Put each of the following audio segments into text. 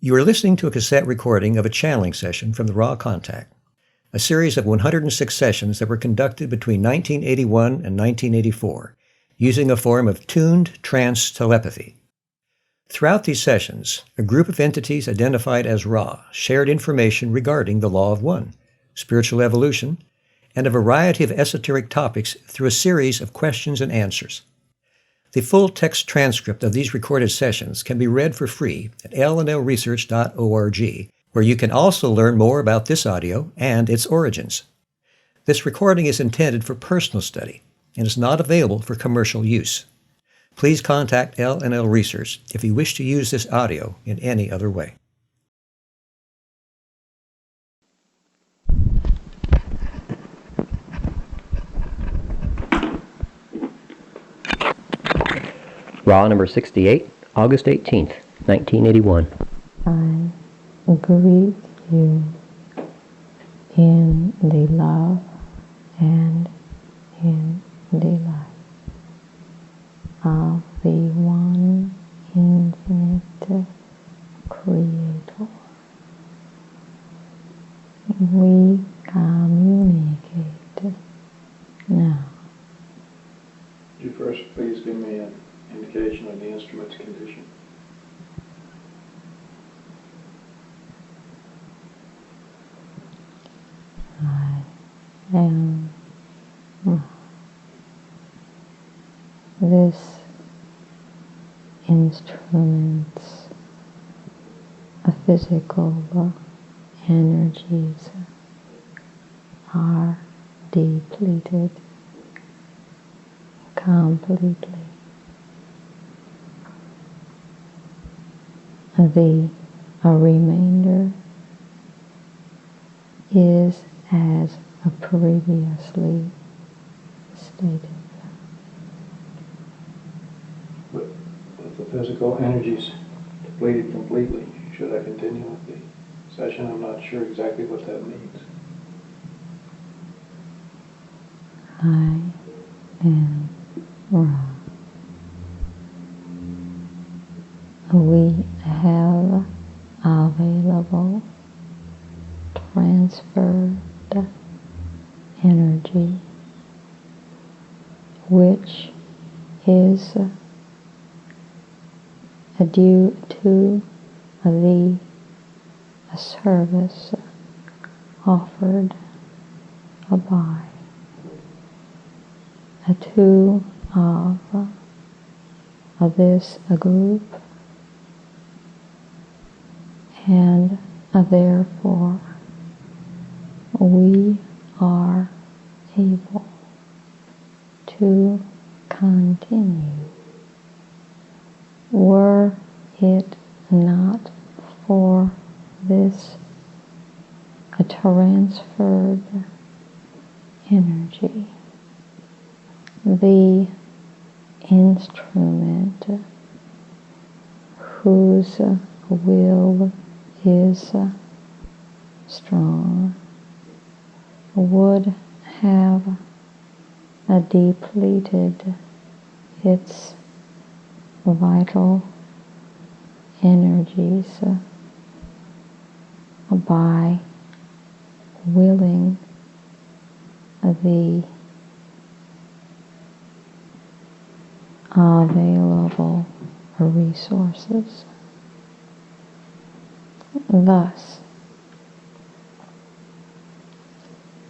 You are listening to a cassette recording of a channeling session from the Raw Contact, a series of 106 sessions that were conducted between 1981 and 1984, using a form of tuned trance telepathy. Throughout these sessions, a group of entities identified as Ra shared information regarding the Law of One, spiritual evolution, and a variety of esoteric topics through a series of questions and answers. The full text transcript of these recorded sessions can be read for free at lnlresearch.org, where you can also learn more about this audio and its origins. This recording is intended for personal study and is not available for commercial use. Please contact LNL Research if you wish to use this audio in any other way. Raw number 68, August 18th, 1981. I greet you in the love and in the light of the one infinite Creator. We communicate now. Would you first please give me an indication of the instrument's condition? I am this instrument's physical energies are depleted completely. The remainder is as previously stated. With the physical energies depleted completely, should I continue with the session? I'm not sure exactly what that means. I am Ra. We have available transferred energy, which is due to the service offered by two of this group, and therefore we are able to continue. Were it not for this transferred energy, the instrument whose will is strong would have depleted its vital energies by willing the available resources. Thus,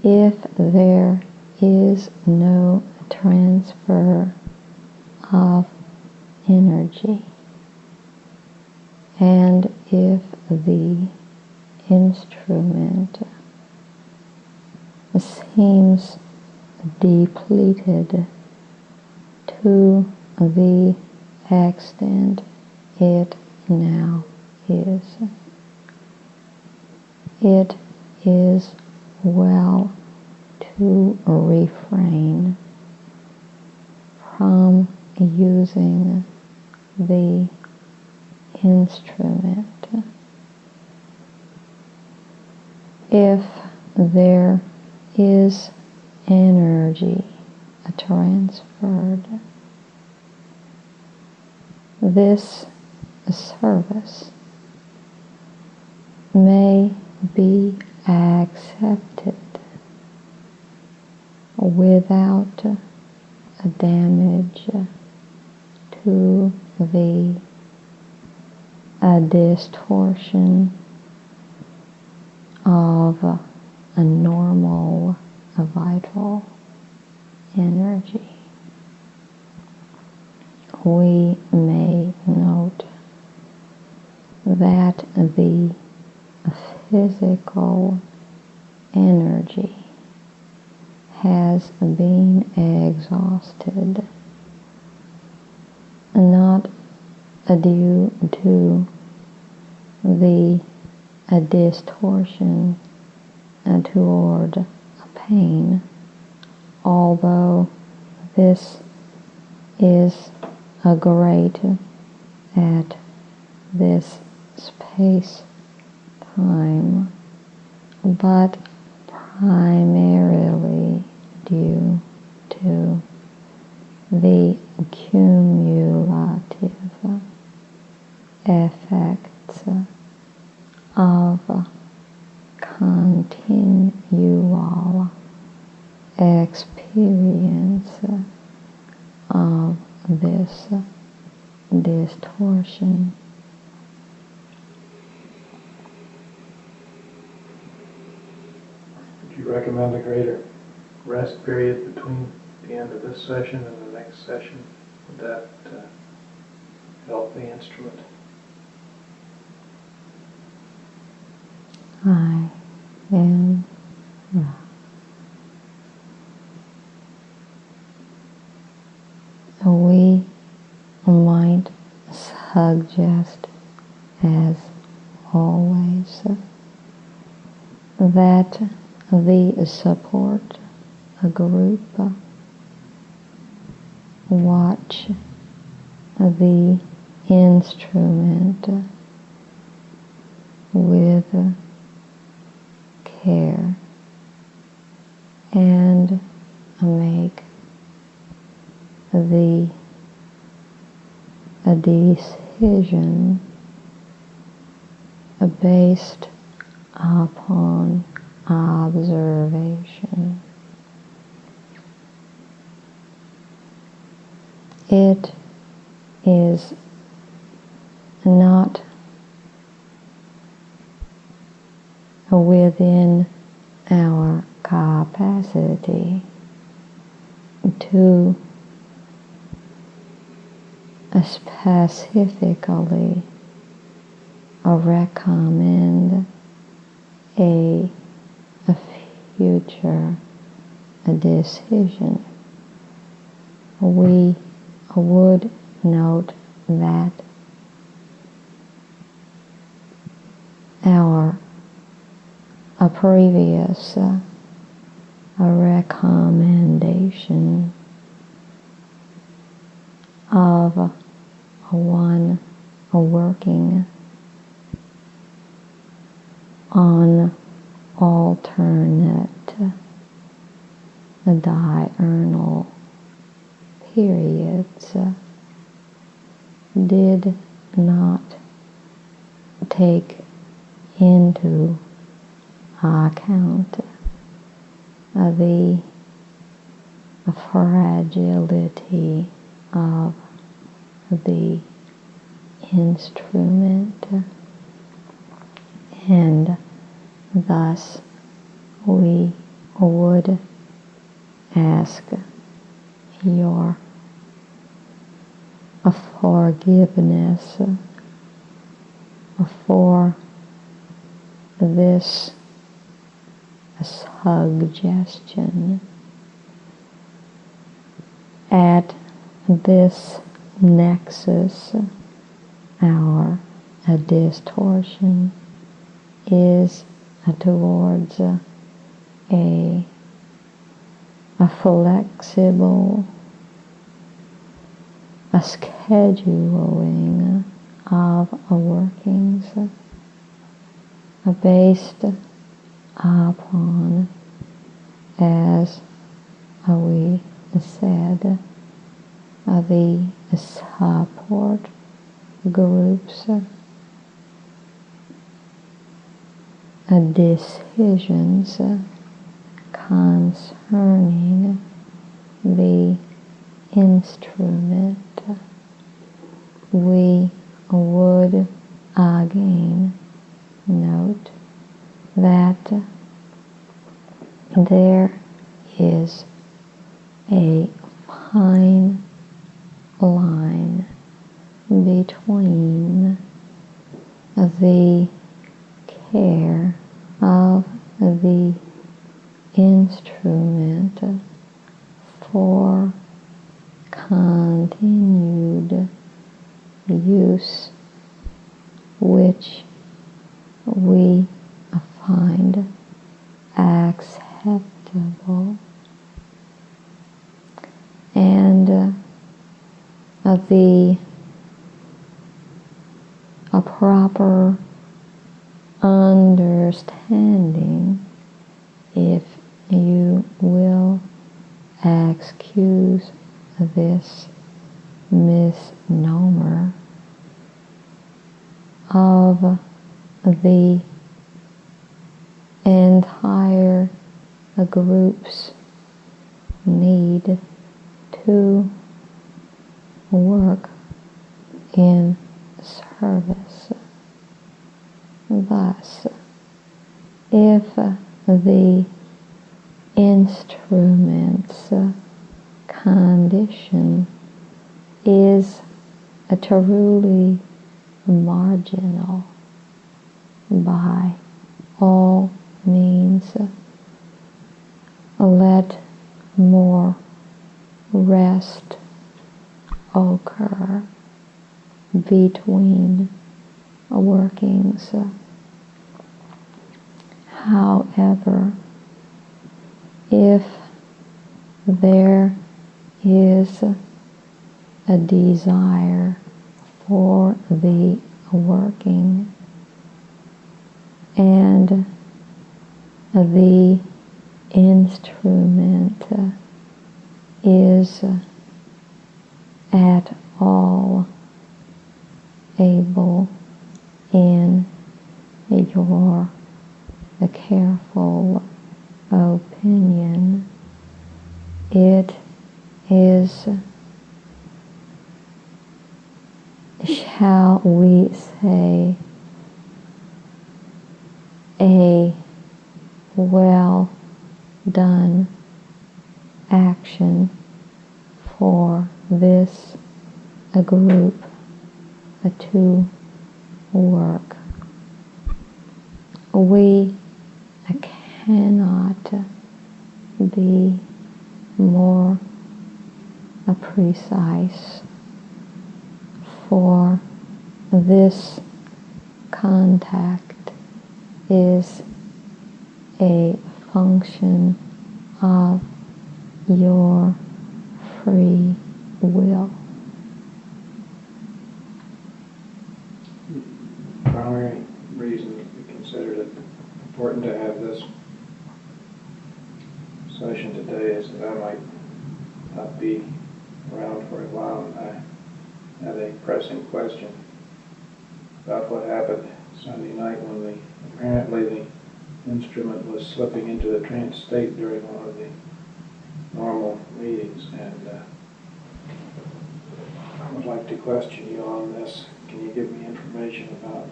if there is no transfer of energy, and if the instrument seems depleted to the extent it now is, it is well to refrain from using the instrument. If there is energy transferred, this service may be accepted without damage to the distortion of a normal vital energy. We may note that the physical energy has been exhausted, not due to the distortion toward pain, although this is a great at this space-time, but primarily due to the cumulative effects of continual experience of this distortion. Would you recommend a greater rest period between the end of this session and the next session? Would that help the instrument? I am Ra. We might suggest, as always, that the support group watch the instrument with care and make the decision based upon observation. It is not within our capacity to specifically recommend a future decision. We would note that our previous recommendation of one working on alternate diurnal periods did not take into account the fragility of the instrument, and thus we would ask your forgiveness for this suggestion. At this nexus, our distortion is towards a flexible scheduling of workings based upon, as we said, the support groups decisions concerning the instrument, we would again note that there is a fine line between the care of the instrument for continued use, which we find acceptable, and the proper understanding, if you will excuse this misnomer, of the entire group's need to work in service. Thus, if the instrument's condition is truly marginal, by all means, let more rest occur between workings. However, if there is a desire for the working and the instrument is at all able, in your careful opinion, it is, shall we say, a well done action for this group to work. We cannot be more precise, for this contact is a function of your free will. The primary reason we considered it important to have this session today is that I might not be around for a while, and I have a pressing question about what happened Sunday night when apparently the instrument was slipping into the trance state during one of the normal readings, and I would like to question you on this. Can you give me information about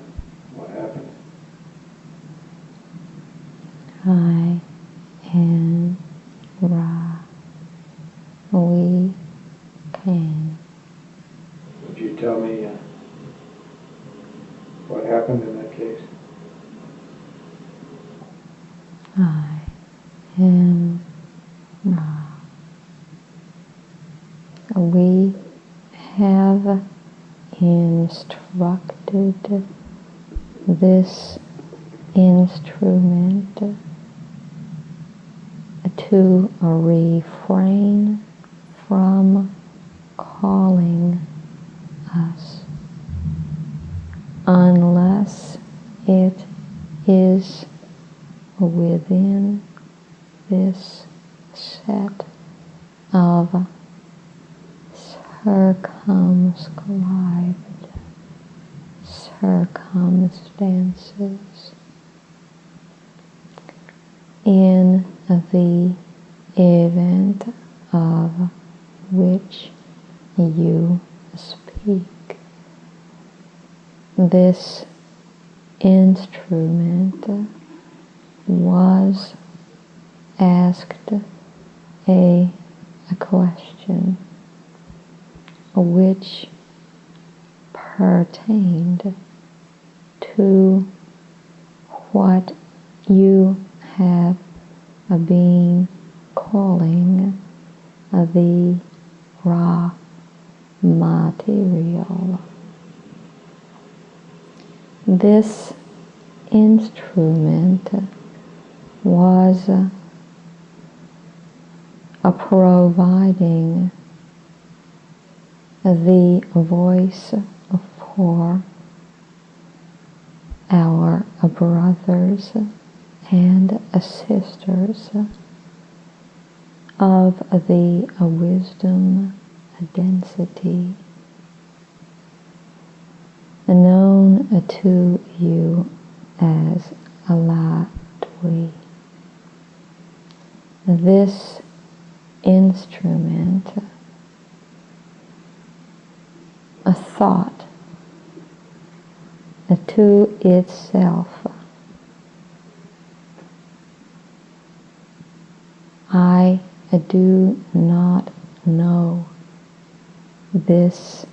what happened? I and Ra, we can. Would you tell me what happened in that case? I am Ra. We have instructed this instrument to refrain from calling us unless it is within this set of circumscribed circumstances. in the event of which you speak. This instrument was asked a question which pertained to what you have been calling the raw material. This instrument was providing the voice for our brothers and sisters of the wisdom density known to you as Alatwi. This instrument, a thought to itself, I do not know this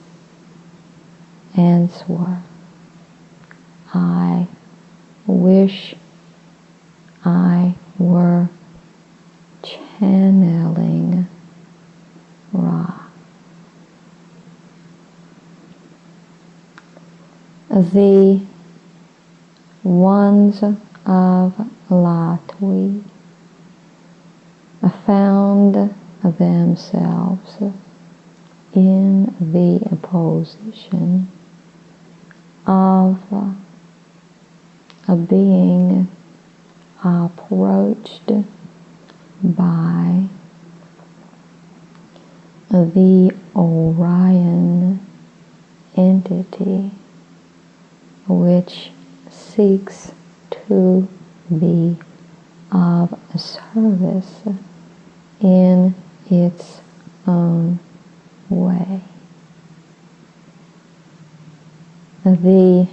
answer. I wish I were channeling Ra. The ones of Latwi found themselves in the position of being approached by the Orion entity, which seeks to be of service in its own way. The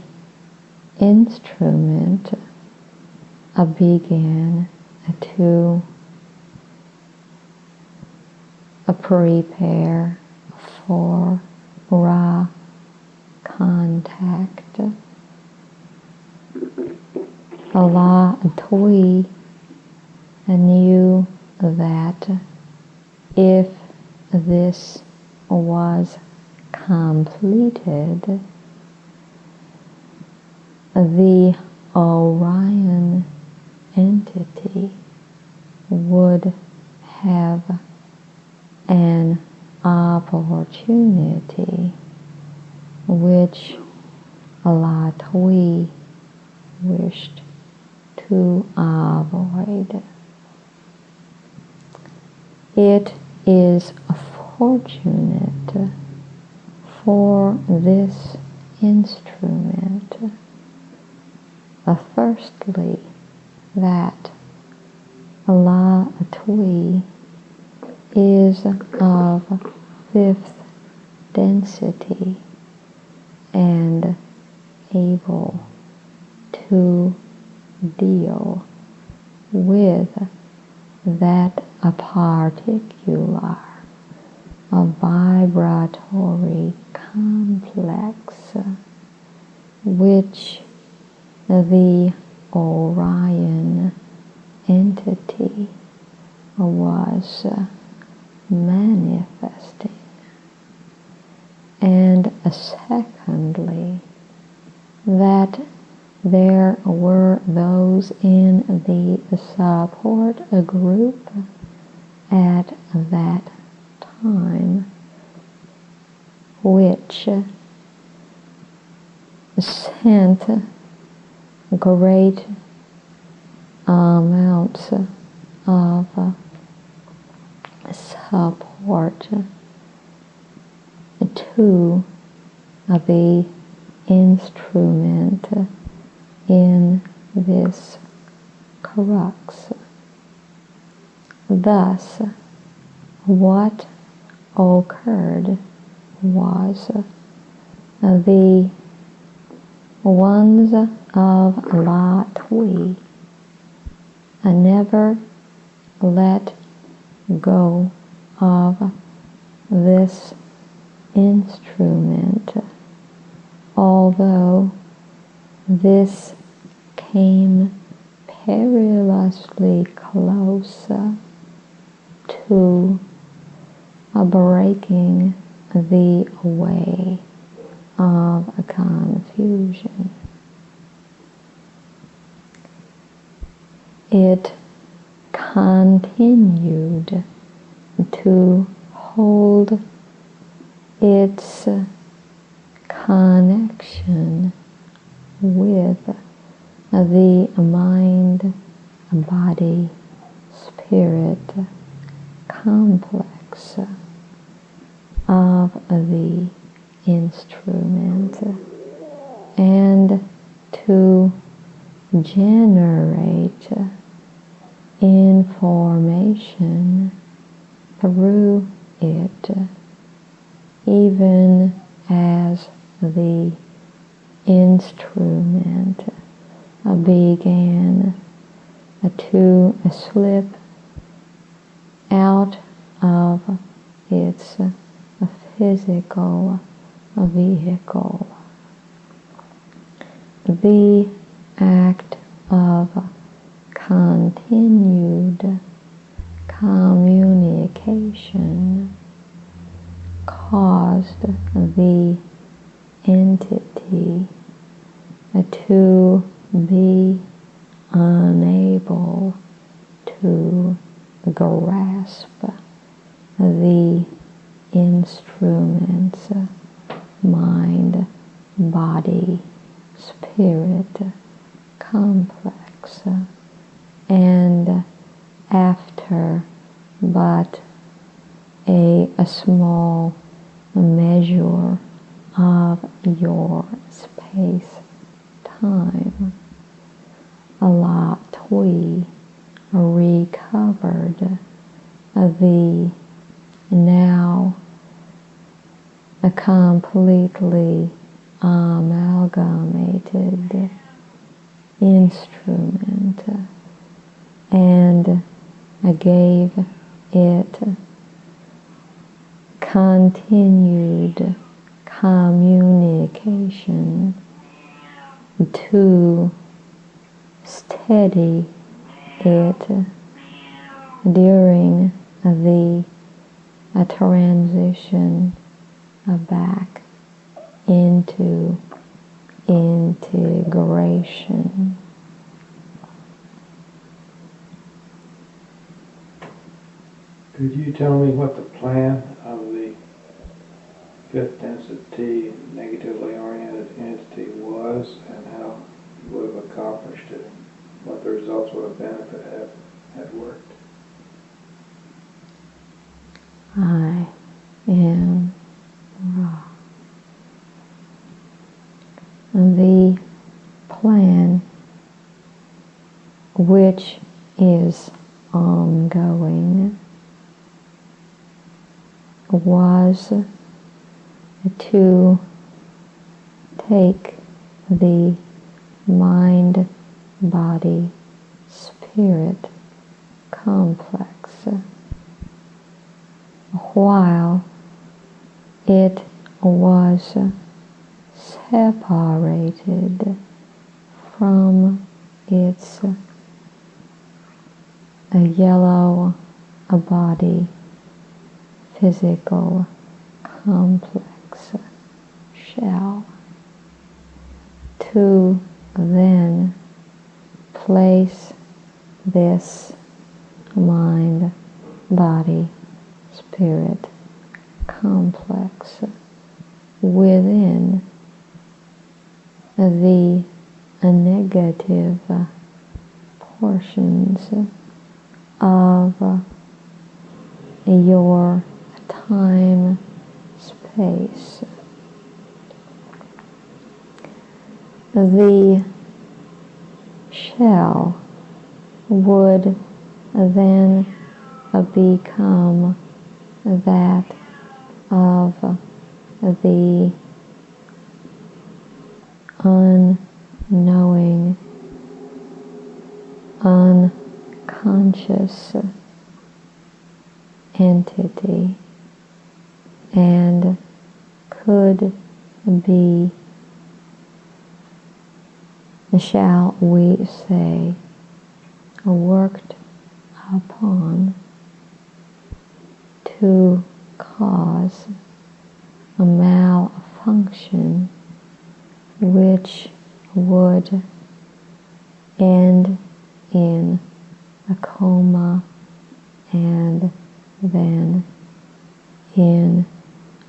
instrument began to prepare for Ra contact. Latwi knew that if this was completed, the Orion entity would have an opportunity which Latwi wished to avoid. It is fortunate for this instrument, firstly, that Latwi is of fifth density and able to deal with that particular vibratory complex which the Orion entity was manifesting. And secondly, that there were those in the support group at that time which sent great amounts of support to the instrument in this crux. Thus, what occurred was the ones of La Tui never let go of this instrument, although this came perilously close to breaking the way of confusion. It continued to hold its connection with the mind, body, spirit complex of the instrument, and to generate information through it, even as the instrument began to slip out of its physical vehicle. The act of continued communication caused the entity to be unable to grasp the instrument's mind, body, spirit complex, and after but a small measure of your space-time, La Tui recovered the now completely amalgamated instrument and gave it continued communication to steady it during the transition back into integration. Could you tell me what the plan of the fifth density negatively oriented entity was and how you would have accomplished it, what the results would have been if it had worked? I am Ra. The plan, which is ongoing, was to take the mind, body, spirit complex, while it was separated from its yellow body physical complex shell, to then place this mind, body, spirit complex within the negative portions of your time space. The shell would then become that of the unknowing, unconscious entity, and could be, shall we say, worked upon to cause a malfunction which would end in a coma and then in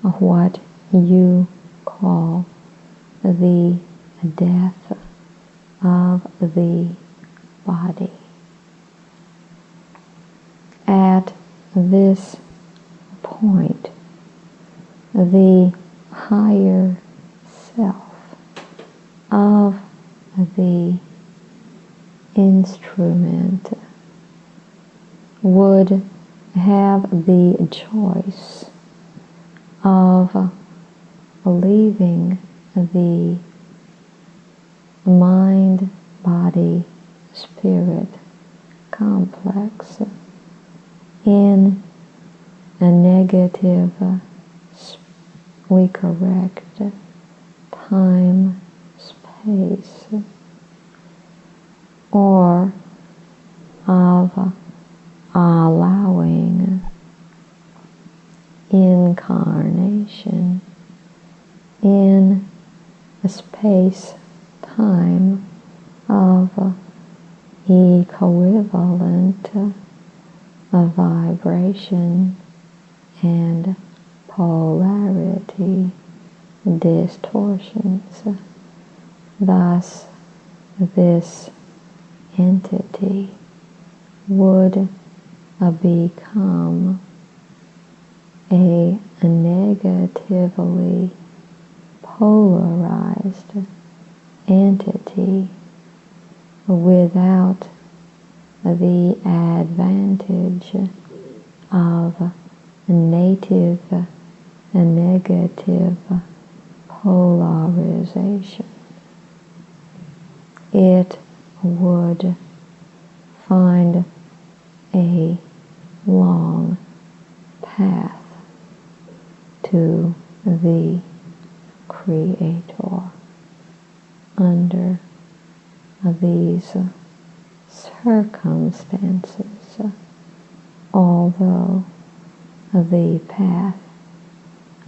what you call the death of the body. At this point, the higher self of the instrument would have the choice of leaving the mind-body-spirit complex in a negative, we correct, time, space, or of allowing incarnation in a space-time of equivalent vibration and polarity distortions. Thus, this entity would become a negatively polarized entity without the advantage of native and negative polarization. It would find a long path to the Creator under these circumstances, although the path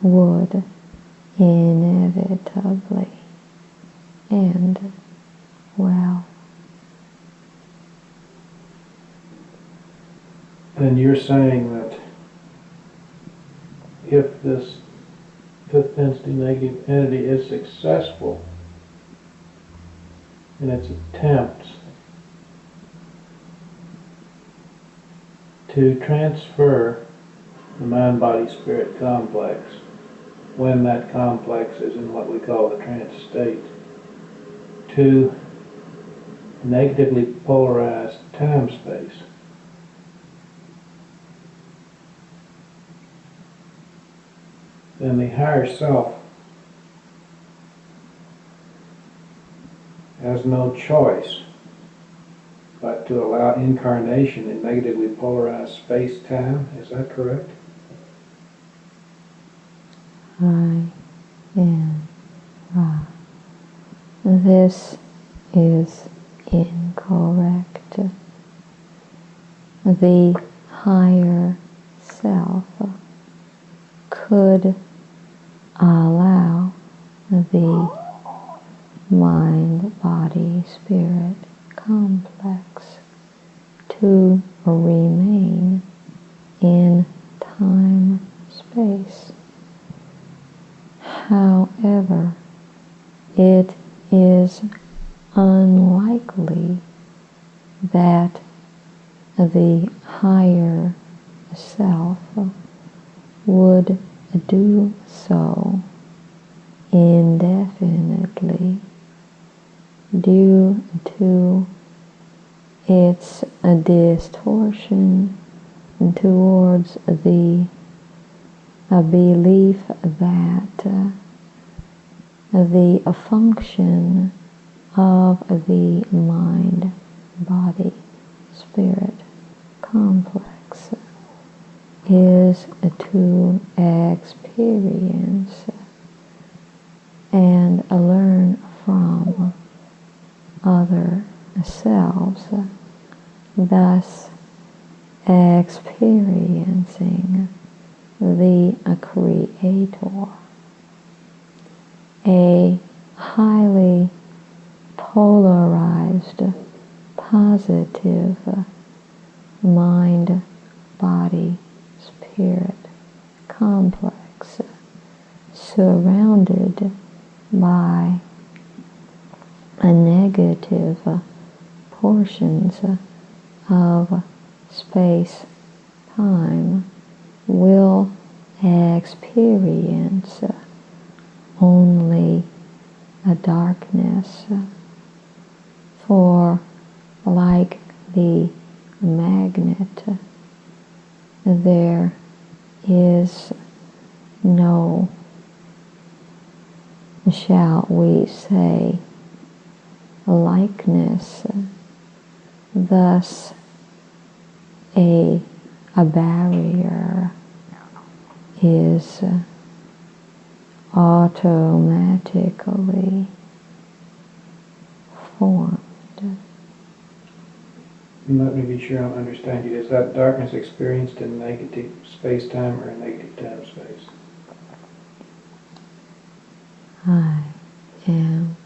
would inevitably end well. Then you're saying that if this fifth density negative entity is successful in its attempts to transfer the mind-body-spirit complex, when that complex is in what we call the trance state, to negatively polarized time-space, then the higher self has no choice but to allow incarnation in negatively polarized space-time. Is that correct? I am Ra. This is incorrect. The higher self could allow the mind-body-spirit complex to remain in time-space. However, it is unlikely that the higher self would do so indefinitely due to its distortion towards the belief that the function of the mind, body, spirit complex is to experience and learn from other selves, thus experiencing the Creator. A highly polarized, positive mind, body, spirit complex, surrounded by negative portions of space-time will experience only a darkness. For like the magnet, there is no, shall we say, likeness. Thus, a barrier is automatically formed. Let me be sure I understand you. Is that darkness experienced in negative space-time or in negative time-space? I am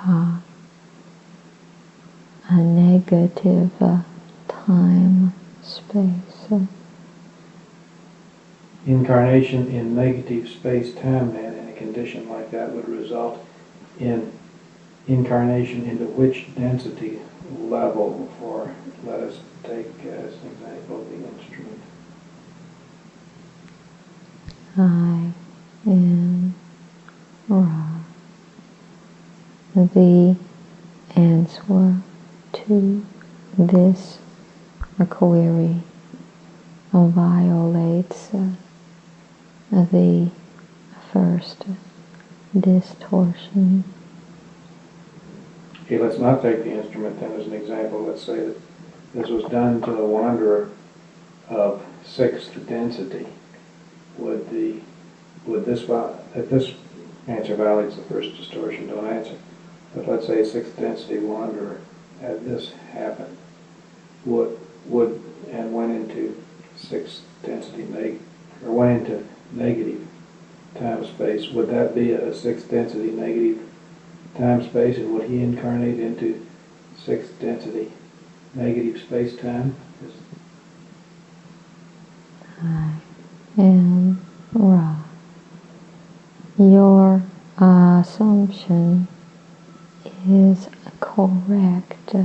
Ra, a negative time-space. Incarnation in negative space-time, then, in a condition like that would result in incarnation into which density level for, let us take as an example, the instrument? I am Ra. The answer to this query violates the first distortion. Okay, let's not take the instrument then as an example. Let's say that this was done to the wanderer of sixth density. If this answer validates the first distortion, don't answer. But let's say a sixth density wanderer had this happen, and went into sixth density went into negative time space. Would that be a sixth density negative time space, and would he incarnate into sixth density negative space time? I am Ra. Your assumption is correct.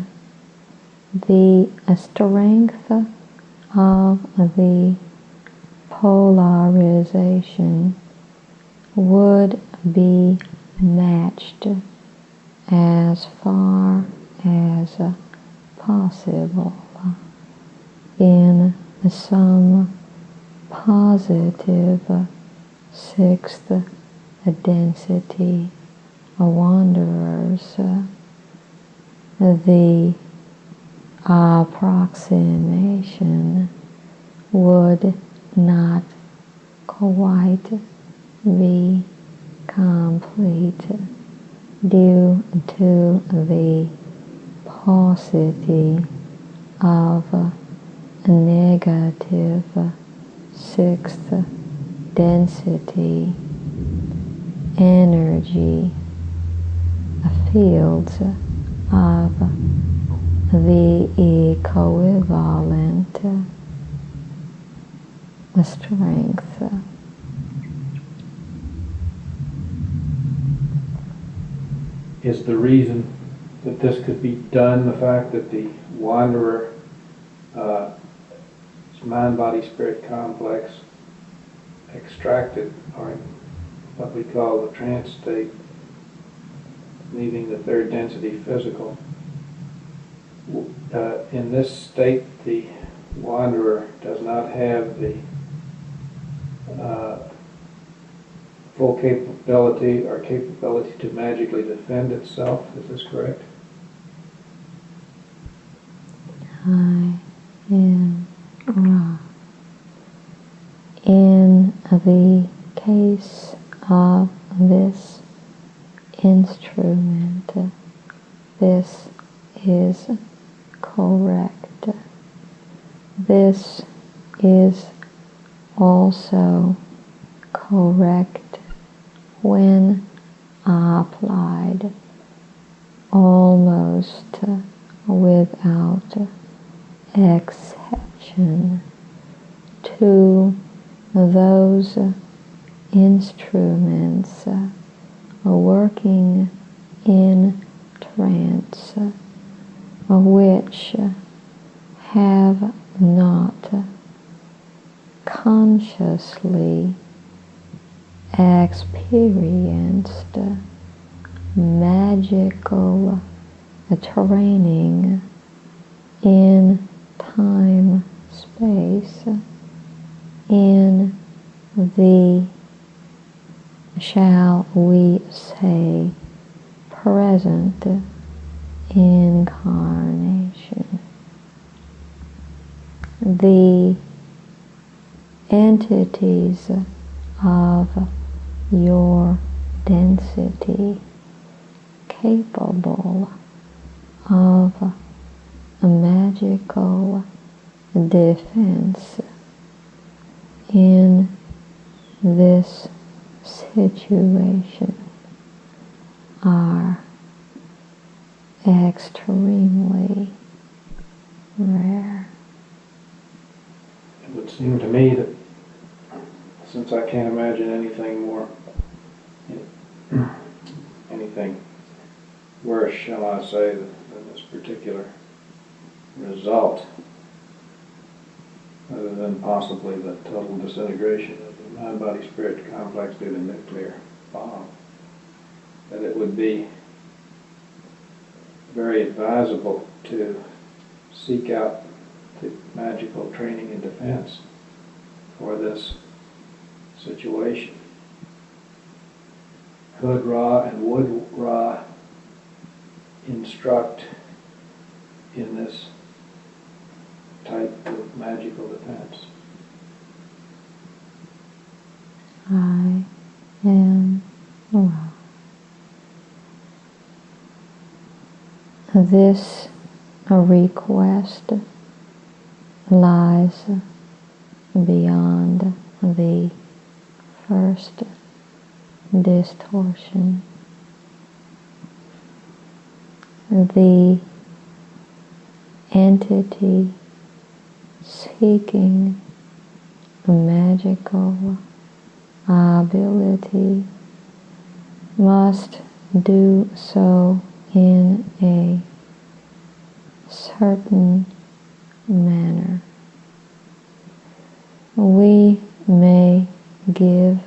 The strength of the polarization would be matched as far as possible in some positive sixth density wanderers. The approximation would not quite be complete due to the paucity of negative sixth density energy fields of the equivalent strength. Is the reason that this could be done the fact that the wanderer, mind-body-spirit complex, extracted, or what we call the trance state, leaving the third density physical? In this state, the wanderer does not have the full capability to magically defend itself. Is this correct? I am Ra. In the case of this instrument, this is correct. This is also correct when applied almost without exception to those instruments working in trance, which have not consciously experienced magical training in time, space, in the, shall we say, present incarnation. The entities of your density capable of a magical defense in this situation are extremely rare. It would seem to me that since I can't imagine anything worse, shall I say, than this particular result, other than possibly the total disintegration of the mind-body-spirit complex due to nuclear bomb, that it would be very advisable to seek out the magical training and defense for this situation. Could Ra and would Ra instruct in this type of magical defense? I am Ra. This request lies beyond the first distortion. The entity seeking a magical ability must do so in a certain manner. We may give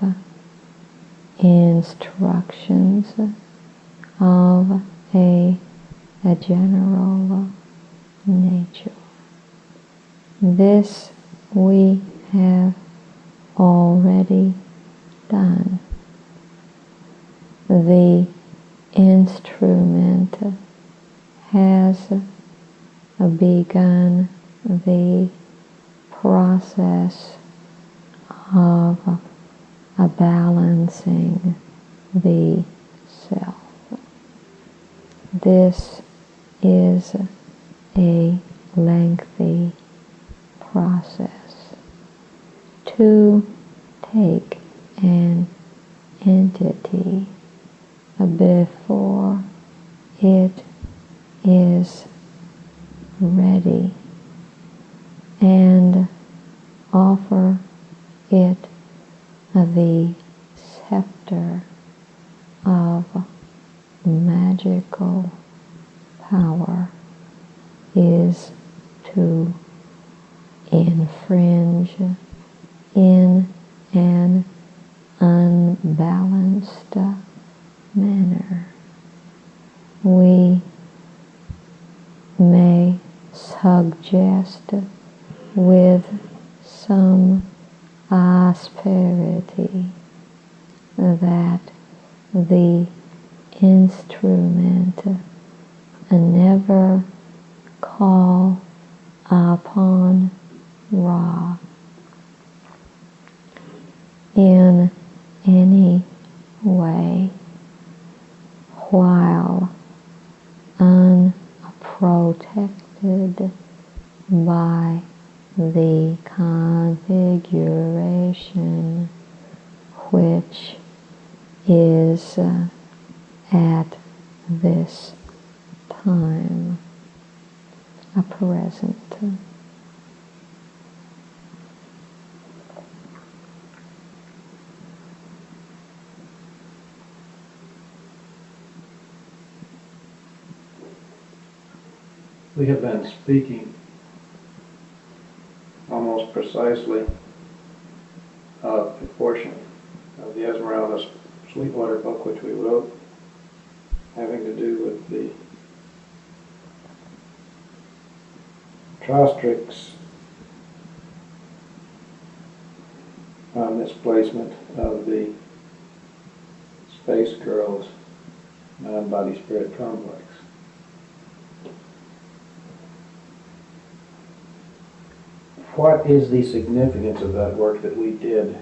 instructions of a general nature. This we have already done. The instrument has begun the process of balancing the self. This is a lengthy process. To take an entity before it is ready and offer it the scepter of magical power is to infringe in an unbalanced manner. We may suggest with some asperity that the instrument never call upon Ra in any way while unprotected by the configuration which is at this time present. We have been speaking almost precisely of a portion of the Esmeralda Sweetwater book which we wrote, having to do with the Trostrix misplacement of the Space Girls mind-body spirit complex. What is the significance of that work that we did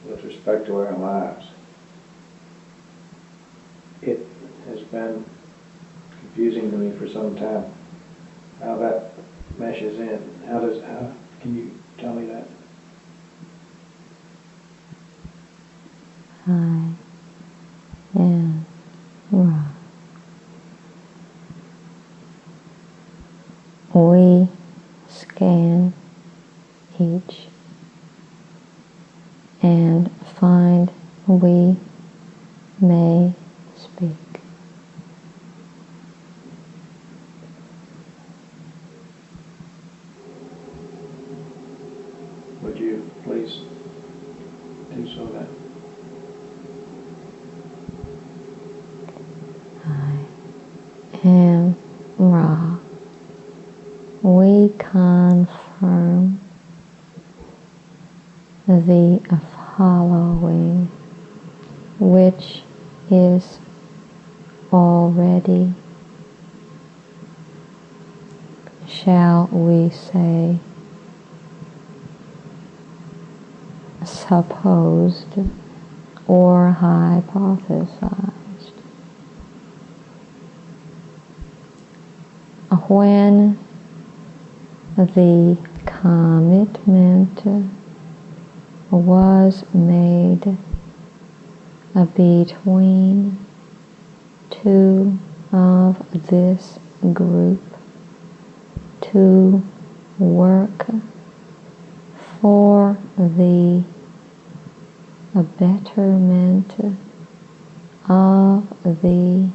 with respect to our lives? It has been confusing to me for some time how that meshes in. How can you tell me that? I am Ra. We scan each and find we may speak. Would you please do so then? I am Ra. We confirm the following, which is already, shall we say, supposed or hypothesized. When the commitment was made between two of this group to work for the betterment of the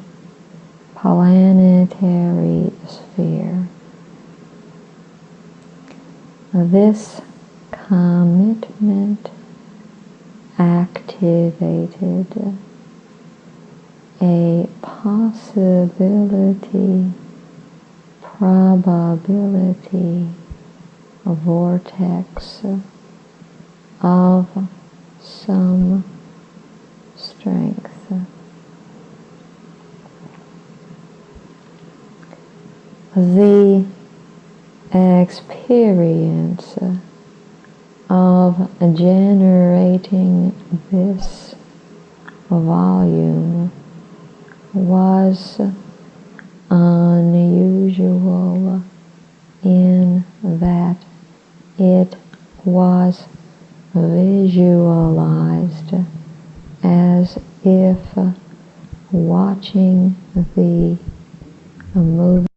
planetary sphere. This commitment activated a possibility, probability, vortex of some strength. The experience of generating this volume was unusual in that it was visualized as if watching the movie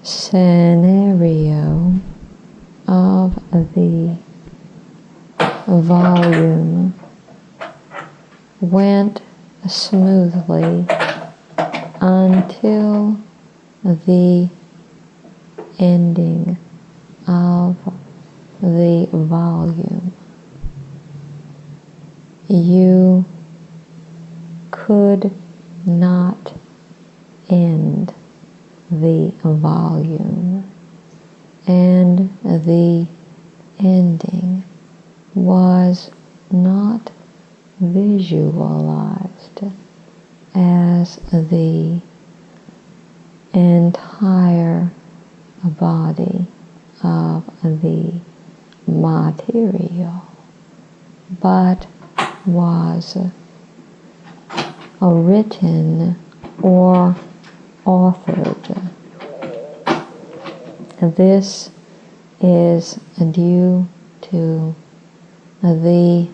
scenario of the volume went smoothly until the ending of the volume. You could not end the volume. and the ending was not visualized as the entire body of the material, but was written or authored. This is due to the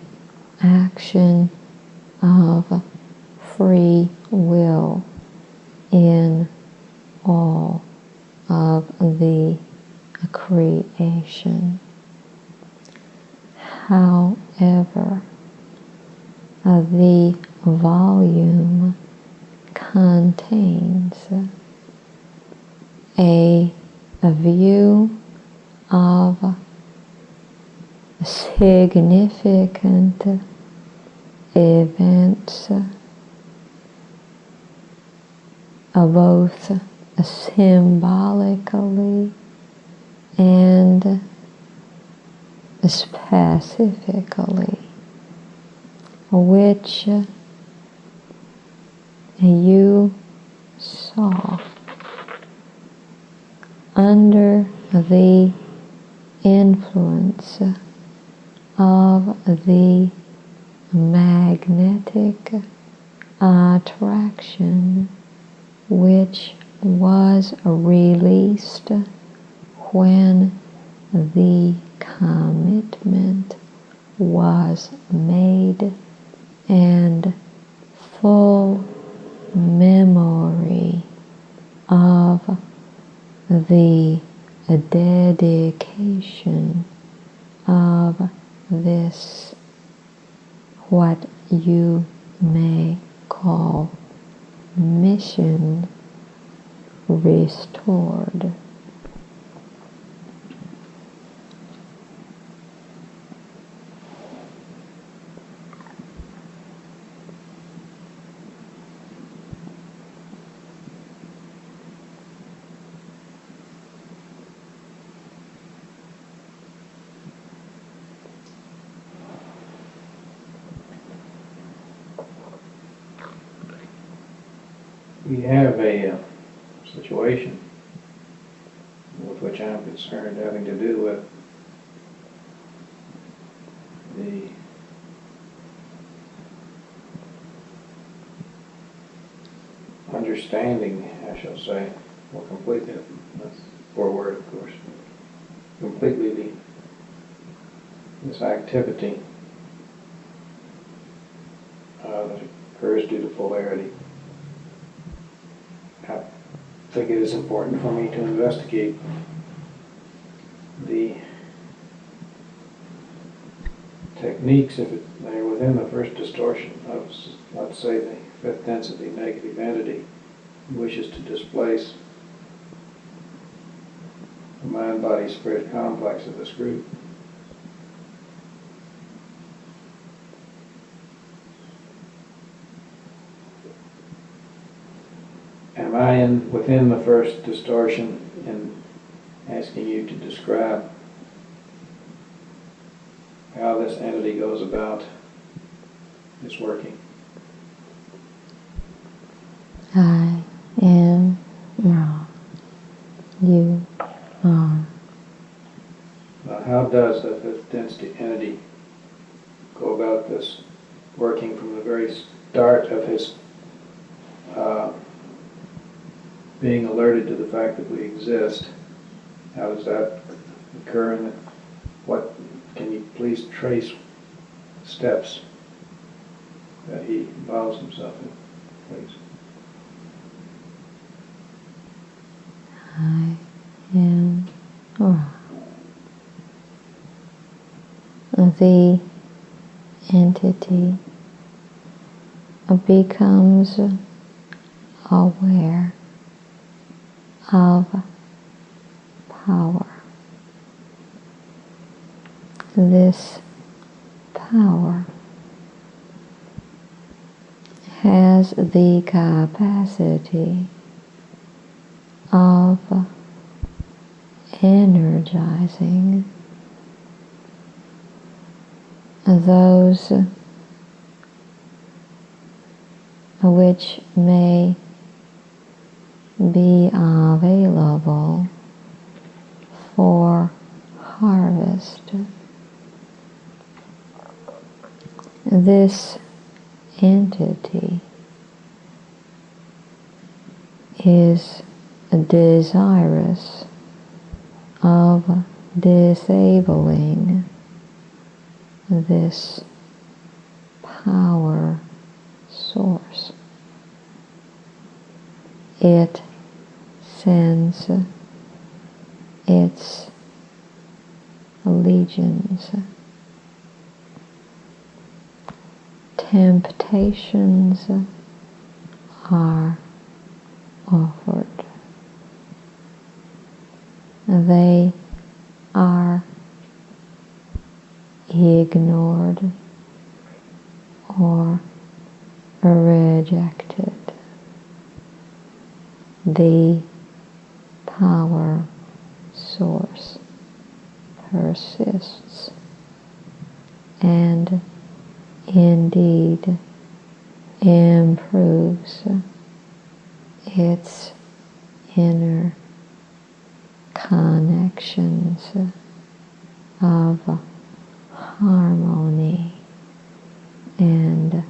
action of free will in all of the creation. However, the volume contains a view of significant events, both symbolically and specifically, which you saw under the influence of the magnetic attraction which was released when the commitment was made, and full memory of the dedication of this, what you may call, mission restored. We have a situation with which I'm concerned, having to do with the understanding, I shall say, more completely, that's a poor word, of course, completely this activity that occurs due to polarity. I think it is important for me to investigate the techniques, if they're within the first distortion of, let's say, the fifth density negative entity who wishes to displace the mind-body-spirit complex of this group. Am I within the first distortion in asking you to describe how this entity goes about its working? I am wrong. You are. Now, how does the fifth density entity go about this working from the very start of his being alerted to the fact that we exist? How does that occur, and what can you please trace steps that he involves himself in, please? I am wrong. The entity becomes aware of power. This power has the capacity of energizing those which may be available for harvest. This entity is desirous of disabling this power source. It sends its legions. Temptations are offered. They are ignored or rejected. The power source persists and indeed improves its inner connections of harmony and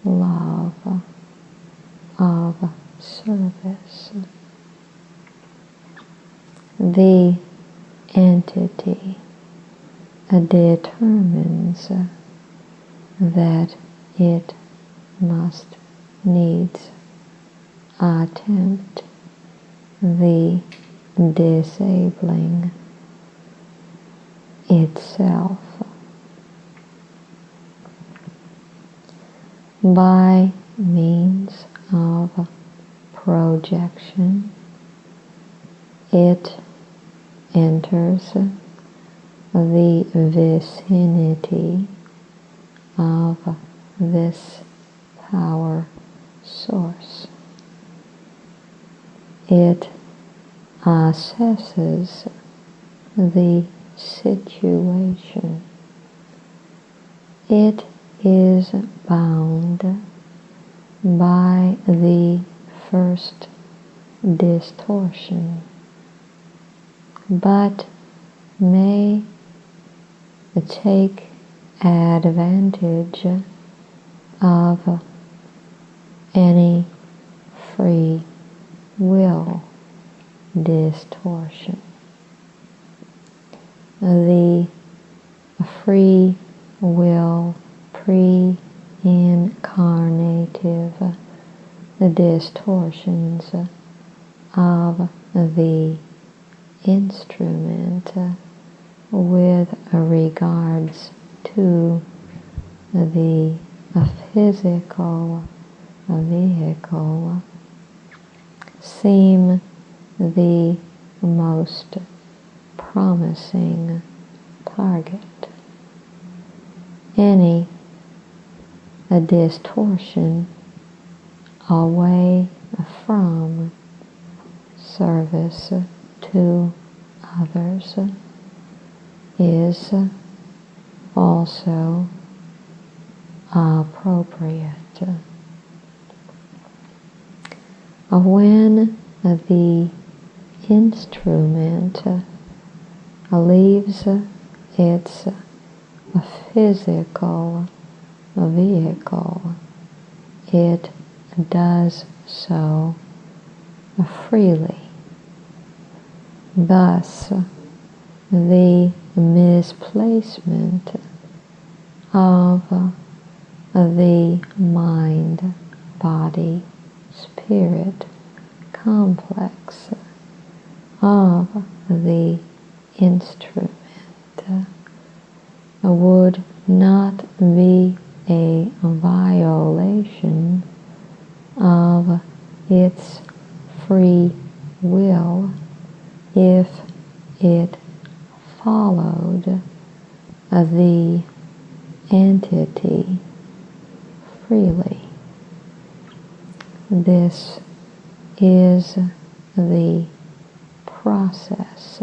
love of service. The entity determines that it must needs attempt the disabling itself by means of projection. It enters the vicinity of this power source. It assesses the situation. It is bound by the first distortion, but may take advantage of any free will distortion. The free will pre-incarnative distortions of the instrument with regards to the physical vehicle seem the most promising target. Any distortion away from service to others is also appropriate. When the instrument leaves its physical vehicle, it does so freely. Thus, the misplacement of the mind-body-spirit complex of the instrument would not be a violation of its free will if it followed the entity freely. This is the process.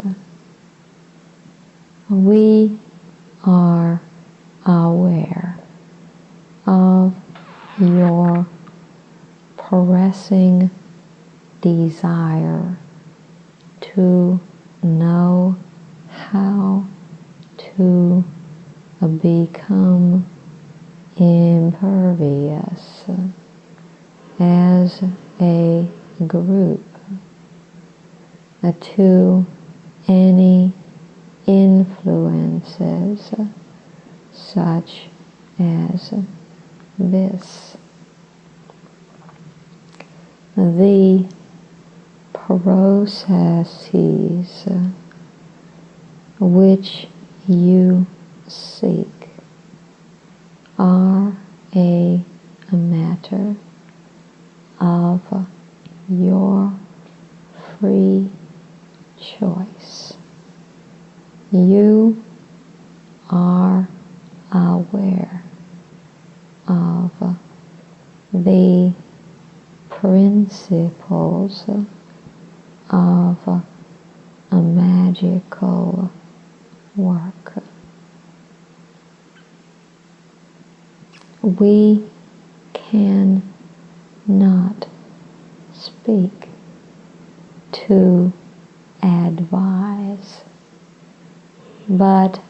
We are aware of your pressing desire to know how to become impervious as a group to any influences such as this. The processes which you seek are a matter of your free choice. You are aware of the principles of a magical work. We can not speak to advise, but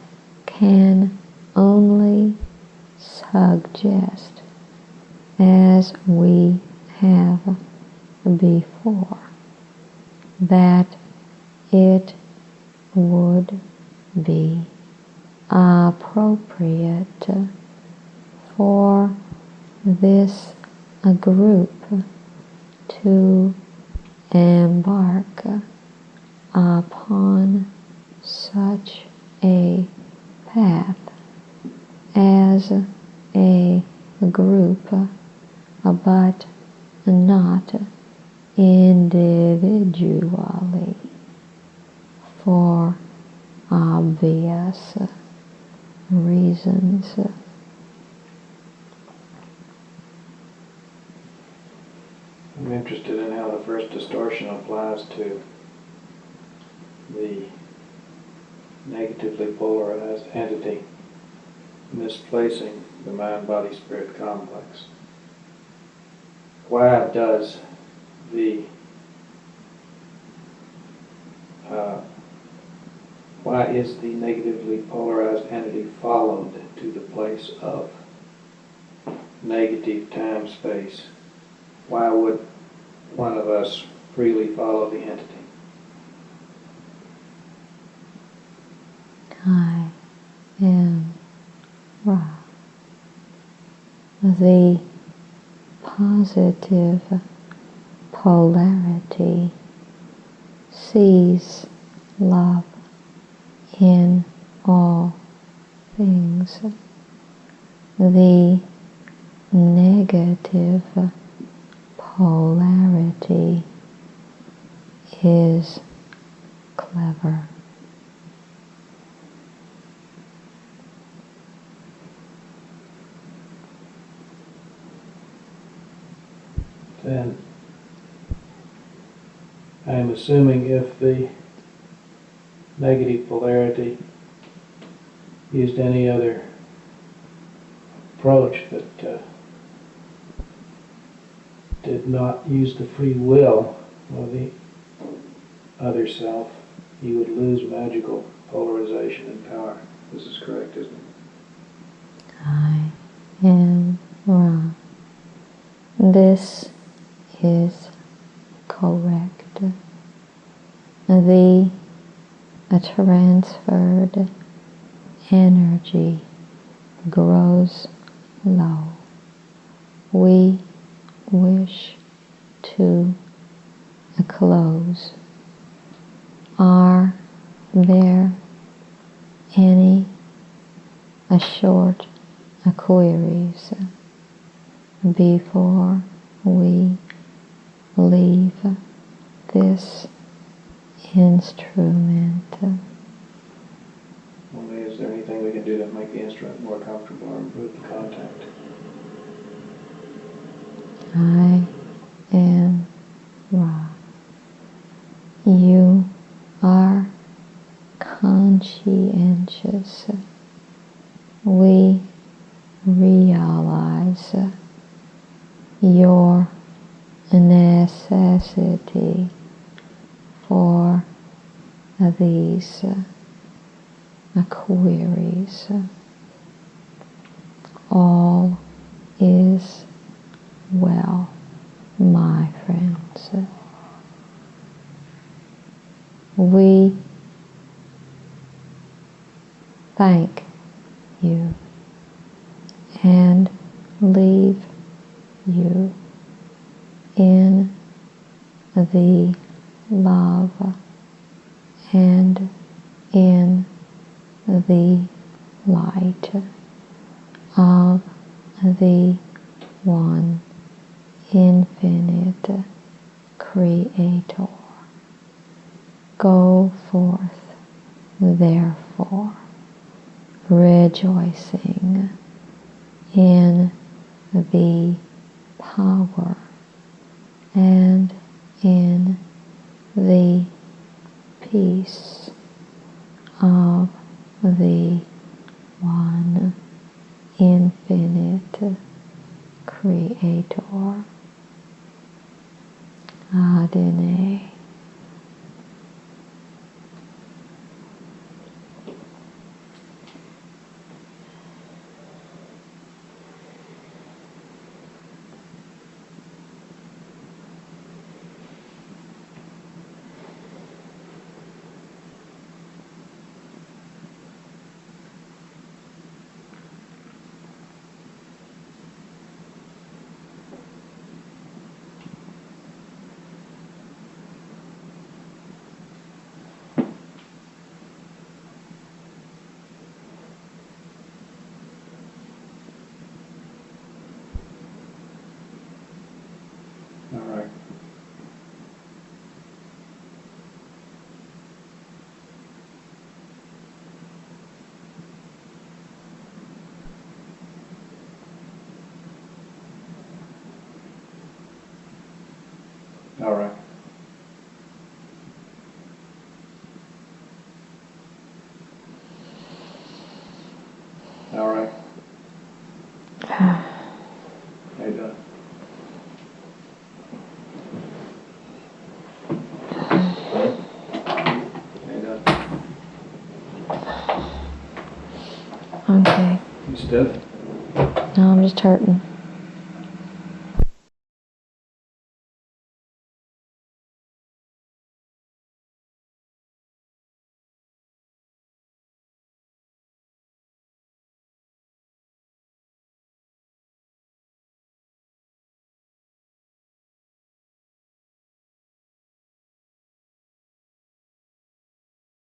can only suggest, as we have before, that it would be appropriate for this group to embark upon such a path as a group, but not individually, for obvious reasons. I'm interested in how the first distortion applies to the negatively polarized entity misplacing the mind-body-spirit complex. Why does why is the negatively polarized entity followed to the place of negative time-space? Why would one of us freely follow the entity? I am Ra. The positive polarity sees love in all things. The negative polarity is clever. Then I'm assuming if the negative polarity used any other approach that did not use the free will of the other self, you would lose magical polarization and power. This is correct, isn't it? I am Ra. This is correct. The transferred energy grows low. We wish to close. Are there any short queries before we leave this instrument? Only, is there anything we can do to make the instrument more comfortable or improve the contact? I am Ra. You conscientious. We realize your necessity for these queries. All is well, my friends. We thank you and leave you in the love and in the light of the one infinite Creator. Go forth, therefore, rejoicing in the power and in the peace of the one infinite Creator. Adonai. All right. All right. All right. How you doing? How you doing? Okay. You stiff? No, I'm just hurting.